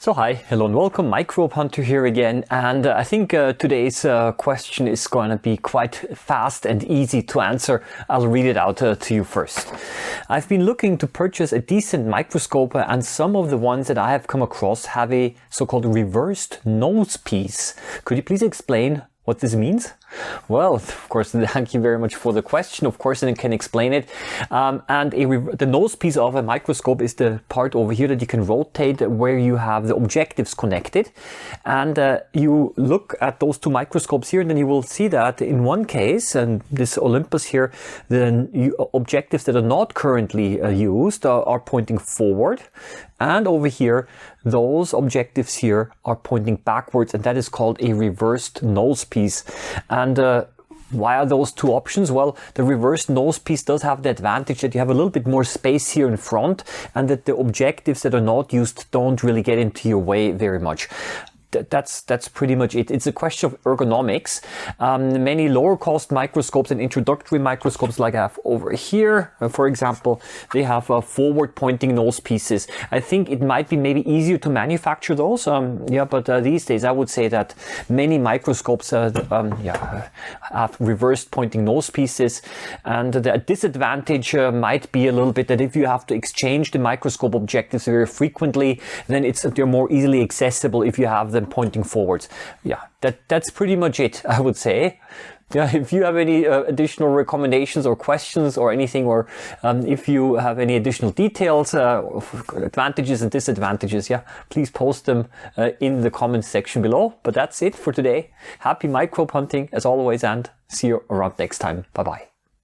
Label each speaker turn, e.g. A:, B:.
A: So hi, hello and welcome, Microbehunter here again, and I think today's question is going to be quite fast and easy to answer. I'll read it out to you first. I've been looking to purchase a decent microscope, and some of the ones that I have come across have a so-called reversed nose piece. Could you please explain what this means? Well, of course, thank you very much for the question. Of course, I can explain it. The nose piece of a microscope is the part over here that you can rotate where you have the objectives connected. And you look at those two microscopes here, and then you will see that in one case, and this Olympus here, the objectives that are not currently used are pointing forward. And over here, those objectives here are pointing backwards, and that is called a reversed nose piece. And why are those two options? Well, the reversed nose piece does have the advantage that you have a little bit more space here in front, and that the objectives that are not used don't really get into your way very much. That's pretty much it. It's a question of ergonomics. Many lower cost microscopes and introductory microscopes like I have over here, for example, they have forward pointing nose pieces. I think it might be maybe easier to manufacture those. But these days I would say that many microscopes have reversed pointing nose pieces, and the disadvantage might be a little bit that if you have to exchange the microscope objectives very frequently, then they're more easily accessible if you have them pointing forwards. Yeah, that's pretty much it, I would say. Yeah, if you have any additional recommendations or questions or anything, or if you have any additional details, advantages and disadvantages, please post them in the comments section below. But that's it for today. Happy microbe hunting as always, and see you around next time. Bye bye.